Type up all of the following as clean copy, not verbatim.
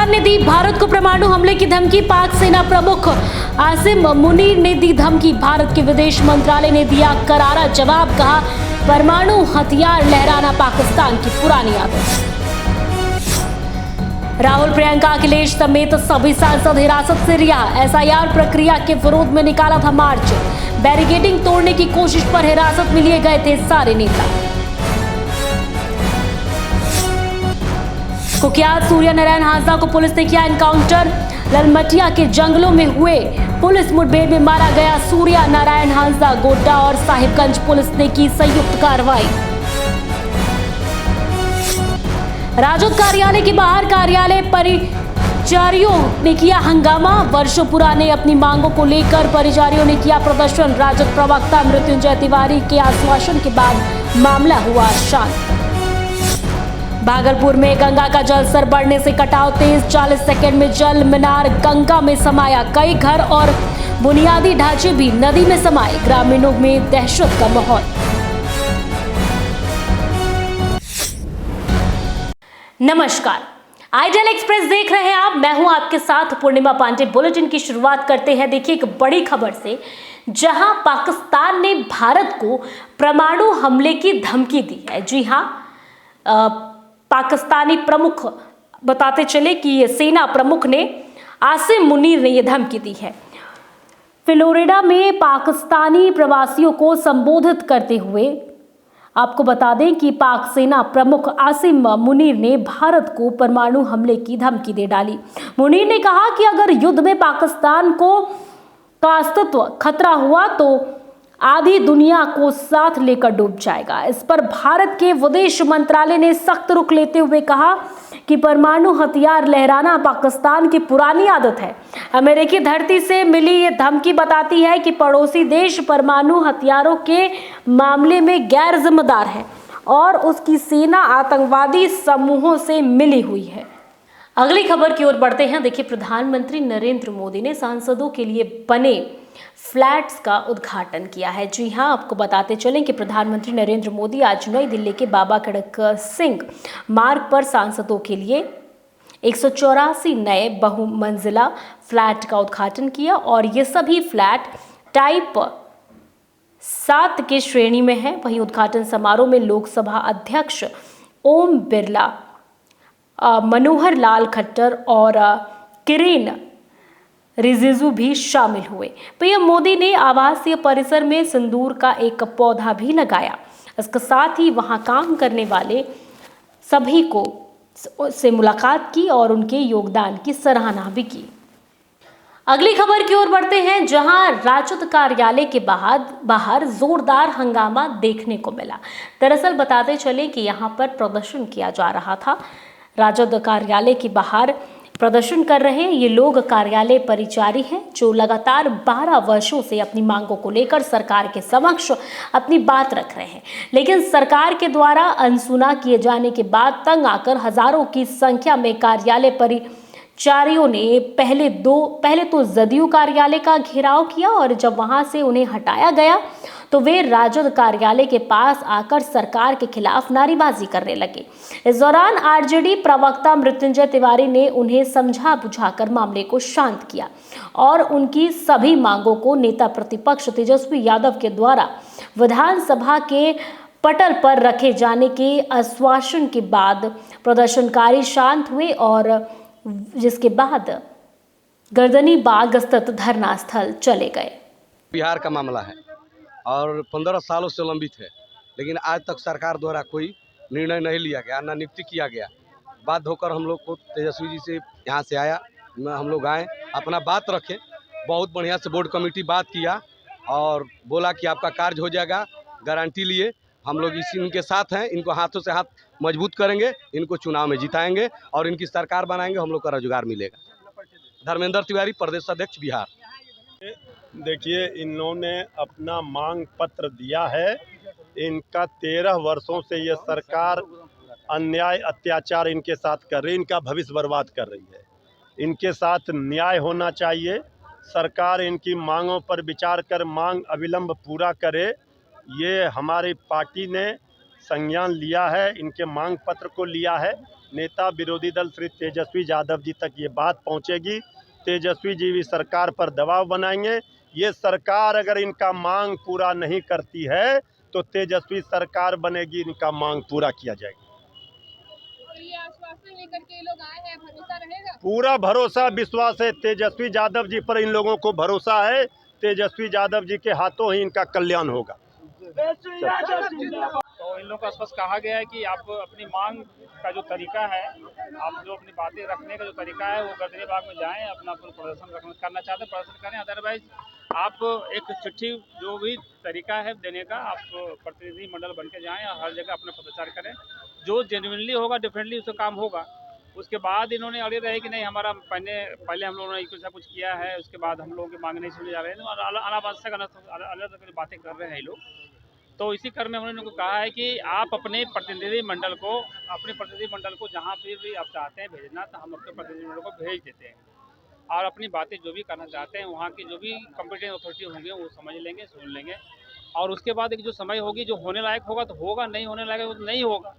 पाकिस्तान ने दी भारत को परमाणु हमले की धमकी। पाक सेना प्रमुख आसिम मुनीर ने दी धमकी। भारत के विदेश मंत्रालय ने दिया करारा जवाब। कहा, परमाणु हथियार लहराना पाकिस्तान की पुरानी आदत। राहुल, प्रियंका, अखिलेश समेत सभी सांसद हिरासत से रिहा। एसआईआर प्रक्रिया के विरोध में निकाला था मार्च। बैरिकेडिंग तोड़ने की कोशिश पर हिरासत में लिए गए थे सारे नेता। कुख्यात सूर्य नारायण हांसदा को पुलिस ने किया एनकाउंटर। ललमटिया के जंगलों में हुए पुलिस मुठभेड़ में मारा गया सूर्य नारायण हांसदा। गोड्डा और साहिबगंज पुलिस ने की संयुक्त कार्रवाई। राजद कार्यालय के बाहर कार्यालय परिचारियों ने किया हंगामा। वर्षों पुराने अपनी मांगों को लेकर परिचारियों ने किया प्रदर्शन। राजद प्रवक्ता मृत्युंजय तिवारी के आश्वासन के बाद मामला हुआ शांत। भागलपुर में गंगा का जलस्तर बढ़ने से कटाव तेज। 40 सेकंड में जल मीनार गंगा में समाया। कई घर और बुनियादी ढांचे भी नदी में समाये। ग्रामीणों में दहशत का माहौल। नमस्कार, आईडियल एक्सप्रेस देख रहे हैं आप। मैं हूं आपके साथ पूर्णिमा पांडे। बुलेटिन की शुरुआत करते हैं। देखिए, एक बड़ी खबर से, जहां पाकिस्तान ने भारत को परमाणु हमले की धमकी दी है। जी हां, पाकिस्तानी प्रमुख बताते चले कि ये सेना प्रमुख ने, आसिम मुनीर ने यह धमकी दी है। फ्लोरिडा में पाकिस्तानी प्रवासियों को संबोधित करते हुए आपको बता दें कि पाक सेना प्रमुख आसिम मुनीर ने भारत को परमाणु हमले की धमकी दे डाली। मुनीर ने कहा कि अगर युद्ध में पाकिस्तान का अस्तित्व खतरा हुआ तो आधी दुनिया को साथ लेकर डूब जाएगा। इस पर भारत के विदेश मंत्रालय ने सख्त रुख लेते हुए कहा कि परमाणु हथियार लहराना पाकिस्तान की पुरानी आदत है। अमेरिकी धरती से मिली ये धमकी बताती है कि पड़ोसी देश परमाणु हथियारों के मामले में गैर जिम्मेदार है और उसकी सेना आतंकवादी समूहों से मिली हुई है। अगली खबर की ओर बढ़ते हैं। देखिए, प्रधानमंत्री नरेंद्र मोदी ने सांसदों के लिए बने फ्लैट्स का उद्घाटन किया है। जी हां, आपको बताते चलें कि प्रधानमंत्री नरेंद्र मोदी आज नई दिल्ली के बाबा खड़क सिंह मार्ग पर सांसदों के लिए 184 नए बहुमंजिला फ्लैट का उद्घाटन किया और ये सभी फ्लैट टाइप 7 के श्रेणी में है। वहीं उद्घाटन समारोह में लोकसभा अध्यक्ष ओम बिरला, मनोहर लाल खट्टर और किरेन रिजिजू भी शामिल हुए। पीएम मोदी ने आवासीय परिसर में सिंदूर का एक पौधा भी लगाया। इसके साथ ही वहां काम करने वाले सभी को से मुलाकात की और उनके योगदान की सराहना भी की। अगली खबर की ओर बढ़ते हैं, जहां राजद कार्यालय के बाहर जोरदार हंगामा देखने को मिला। दरअसल बताते चले कि यहां पर प्रदर्शन किया जा रहा था। राजद कार्यालय के बाहर प्रदर्शन कर रहे ये लोग कार्यालय परिचारी हैं, जो लगातार 12 वर्षों से अपनी मांगों को लेकर सरकार के समक्ष अपनी बात रख रहे हैं। लेकिन सरकार के द्वारा अनसुना किए जाने के बाद तंग आकर हजारों की संख्या में कार्यालय परिचारियों ने पहले तो जदयू कार्यालय का घेराव किया और जब वहां से उन्हें हटाया गया तो वे राजद कार्यालय के पास आकर सरकार के खिलाफ नारेबाजी करने लगे। इस दौरान आरजेडी प्रवक्ता मृत्युंजय तिवारी ने उन्हें समझा बुझाकर मामले को शांत किया और उनकी सभी मांगों को नेता प्रतिपक्ष तेजस्वी यादव के द्वारा विधानसभा के पटल पर रखे जाने के आश्वासन के बाद प्रदर्शनकारी शांत हुए और जिसके बाद गर्दनी बाग स्थित धरना स्थल चले गए। बिहार का मामला है और 15 सालों से लंबित है, लेकिन आज तक सरकार द्वारा कोई निर्णय नहीं लिया गया, ना नियुक्ति किया गया। बाध्य होकर हम लोग को तेजस्वी जी से यहाँ से हम लोग आए, अपना बात रखें। बहुत बढ़िया से बोर्ड कमेटी बात किया और बोला कि आपका कार्य हो जाएगा, गारंटी लिए। हम लोग इनके साथ हैं, इनको हाथों से हाथ मजबूत करेंगे, इनको चुनाव में जिताएंगे और इनकी सरकार बनाएंगे। हम लोग का रोजगार मिलेगा। धर्मेंद्र तिवारी, प्रदेश अध्यक्ष, बिहार। देखिए, इन्होंने अपना मांग पत्र दिया है। इनका 13 वर्षों से ये सरकार अन्याय अत्याचार इनके साथ कर रही है, इनका भविष्य बर्बाद कर रही है। इनके साथ न्याय होना चाहिए। सरकार इनकी मांगों पर विचार कर मांग अविलंब पूरा करे। ये हमारी पार्टी ने संज्ञान लिया है, इनके मांग पत्र को लिया है। नेता विरोधी दल श्री तेजस्वी यादव जी तक ये बात पहुंचेगी। तेजस्वी जी भी सरकार पर दबाव बनाएंगे। ये सरकार अगर इनका मांग पूरा नहीं करती है तो तेजस्वी सरकार बनेगी, इनका मांग पूरा किया जाएगा। तो ये आश्वासन लेकर के लोग आए हैं, भरोसा रहेगा? पूरा भरोसा विश्वास है, तेजस्वी यादव जी पर इन लोगों को भरोसा है। तेजस्वी यादव जी के हाथों ही इनका कल्याण होगा। तो इन लोगों को स्पष्ट कहा गया है कि आप अपनी मांग का जो तरीका है, आप जो अपनी बातें रखने का जो तरीका है, वो गजरे बाग में जाएं, अपना प्रदर्शन करना चाहते हैं प्रदर्शन करें, अदरवाइज आप एक चिट्ठी जो भी तरीका है देने का, आप प्रतिनिधि मंडल बन के जाएँ और हर जगह अपना प्रचार करें। जो जेन्युइनली होगा डेफिनेटली उसका काम होगा। उसके बाद इन्होंने अड़े रहे कि नहीं हमारा पहले हम लोगों ने कुछ किया है, उसके बाद हम लोगों की मांग नहीं सुनी जा रही है, अनावश्यक अलग बातें कर रहे हैं ये लोग। तो इसी क्रम में उन्होंने को कहा है कि आप अपने प्रतिनिधि मंडल को जहाँ भी आप चाहते हैं भेजना, तो हम अपने प्रतिनिधि मंडल को भेज देते हैं और अपनी बातें जो भी करना चाहते हैं वहाँ की जो भी कॉम्पिटेंट अथॉरिटी होंगे वो समझ लेंगे, सुन लेंगे और उसके बाद एक जो समय होगी, जो होने लायक होगा तो होगा, नहीं होने लायक तो नहीं होगा।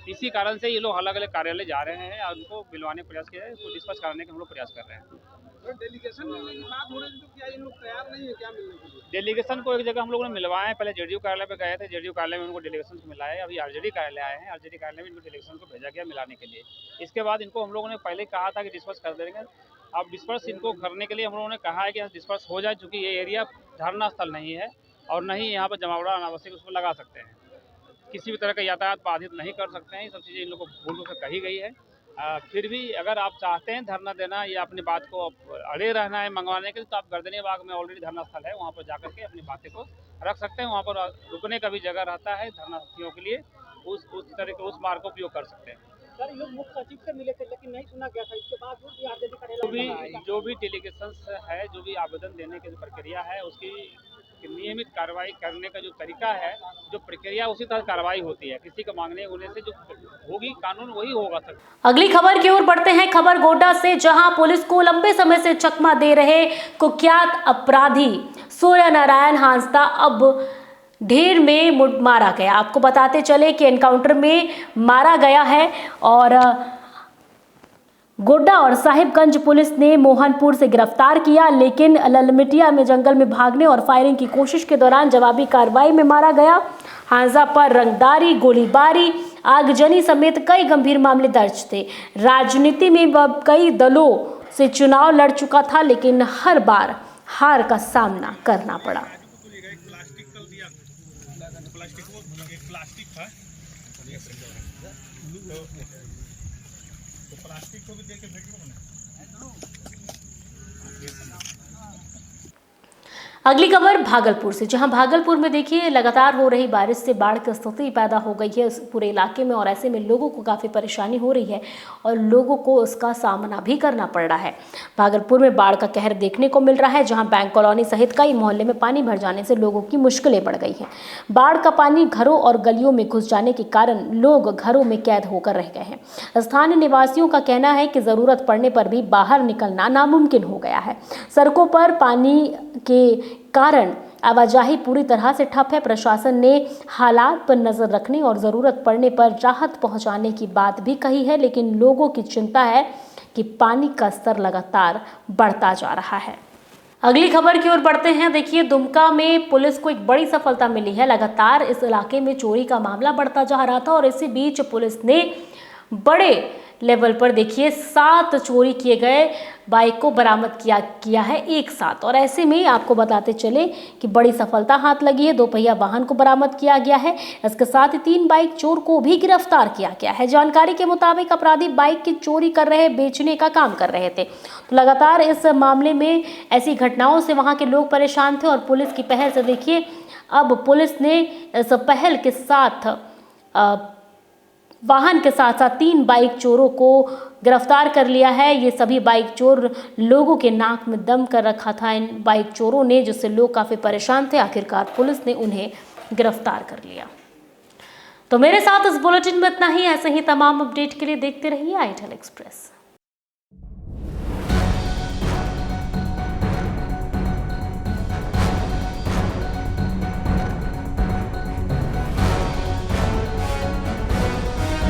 इसी कारण से ये लोग अलग अलग कार्यालय जा रहे हैं और उनको मिलवाने का प्रयास किया है, उसको डिस्कस कराने का हम लोग प्रयास कर रहे हैं। डेलीगेशन मिलने की बात हो रही है, तो क्या इन लोग तैयार नहीं है क्या मिलने के लिए? डेलीगेशन को एक जगह हम लोगों ने मिलवाए हैं, पहले जेडीयू कार्यालय पे गए थे, जेडीयू कार्यालय में उनको डेलीगेशन को मिलाया है, अभी आरजेडी कार्यालय आए हैं, आरजेडी कार्यालय में इनको डेलीगेशन को भेजा गया मिलाने के लिए। इसके बाद इनको हम लोगों ने पहले कहा था कि डिस्पर्स कर देंगे, अब डिस्पर्स इनको करने के लिए हम लोगों ने कहा है कि डिस्पर्स हो जाए, चूँकि ये एरिया धरना स्थल नहीं है और न ही यहाँ पर जमावड़ा अनावश्यक उसको लगा सकते हैं, किसी भी तरह का यातायात बाधित नहीं कर सकते हैं। ये सब चीज़ें इन लोगों को पूर्ण रूप से कही गई है। फिर भी अगर आप चाहते हैं धरना देना या अपनी बात को अड़े रहना है मंगवाने के लिए, तो आप गर्दनी बाग में ऑलरेडी धरना स्थल है, वहाँ पर जाकर के अपनी बातें को रख सकते हैं। वहाँ पर रुकने का भी जगह रहता है धरनार्थियों के लिए, उस तरह के उस मार्ग का उपयोग कर सकते हैं। सर, लोग मुख्य सचिव से मिले थे लेकिन नहीं सुना गया था, इसके बाद जो भी डेलीगेशन है, जो भी आवेदन देने की प्रक्रिया है, उसकी नियमित कार्रवाई करने का जो तरीका है, जो प्रक्रिया, उसी तरह कार्रवाई होती है। किसी का मांगने होने से जो होगी कानून वही होगा सर। अगली खबर की ओर बढ़ते हैं। खबर गोड्डा से, जहां पुलिस को लंबे समय से चकमा दे रहे कुख्यात अपराधी सूर्य नारायण हांसदा अब ढेर में मारा गया। आपको बताते चले कि एनकाउंटर में मारा गया है और गोड्डा और साहिबगंज पुलिस ने मोहनपुर से गिरफ्तार किया, लेकिन ललमिटिया में जंगल में भागने और फायरिंग की कोशिश के दौरान जवाबी कार्रवाई में मारा गया। हांजा पर रंगदारी, गोलीबारी, आगजनी समेत कई गंभीर मामले दर्ज थे। राजनीति में वह कई दलों से चुनाव लड़ चुका था, लेकिन हर बार हार का सामना करना पड़ा। प्लास्टिक को भी देके भेजो अगली खबर भागलपुर से, जहां भागलपुर में देखिए लगातार हो रही बारिश से बाढ़ की स्थिति पैदा हो गई है उस पूरे इलाके में और ऐसे में लोगों को काफ़ी परेशानी हो रही है और लोगों को उसका सामना भी करना पड़ रहा है। भागलपुर में बाढ़ का कहर देखने को मिल रहा है, जहां बैंक कॉलोनी सहित कई मोहल्ले में पानी भर जाने से लोगों की मुश्किलें बढ़ गई हैं। बाढ़ का पानी घरों और गलियों में घुस जाने के कारण लोग घरों में कैद होकर रह गए हैं। स्थानीय निवासियों का कहना है कि ज़रूरत पड़ने पर भी बाहर निकलना नामुमकिन हो गया है। सड़कों पर पानी के कारण आवाजाही पूरी तरह से ठप है। प्रशासन ने हालात पर नजर रखने और ज़रूरत पड़ने पर राहत पहुंचाने की बात भी कही है, लेकिन लोगों की चिंता है कि पानी का स्तर लगातार बढ़ता जा रहा है। अगली खबर की ओर बढ़ते हैं। देखिए, दुमका में पुलिस को एक बड़ी सफलता मिली है। लगातार इस इलाके में चोरी का मामला बढ़ता जा रहा था और इसी बीच पुलिस ने बड़े लेवल पर देखिए 7 चोरी किए गए बाइक को बरामद किया है एक साथ। और ऐसे में आपको बताते चले कि बड़ी सफलता हाथ लगी है। 2 पहिया वाहन को बरामद किया गया है। इसके साथ ही 3 बाइक चोर को भी गिरफ्तार किया गया है। जानकारी के मुताबिक अपराधी बाइक की चोरी कर रहे, बेचने का काम कर रहे थे। तो लगातार इस मामले में ऐसी घटनाओं से वहां के लोग परेशान थे और पुलिस की पहल से देखिए अब पुलिस ने इस पहल के साथ वाहन के साथ 3 बाइक चोरों को गिरफ्तार कर लिया है। ये सभी बाइक चोर लोगों के नाक में दम कर रखा था इन बाइक चोरों ने, जिससे लोग काफ़ी परेशान थे। आखिरकार पुलिस ने उन्हें गिरफ्तार कर लिया। तो मेरे साथ इस बुलेटिन में इतना ही। ऐसे ही तमाम अपडेट के लिए देखते रहिए ITL एक्सप्रेस।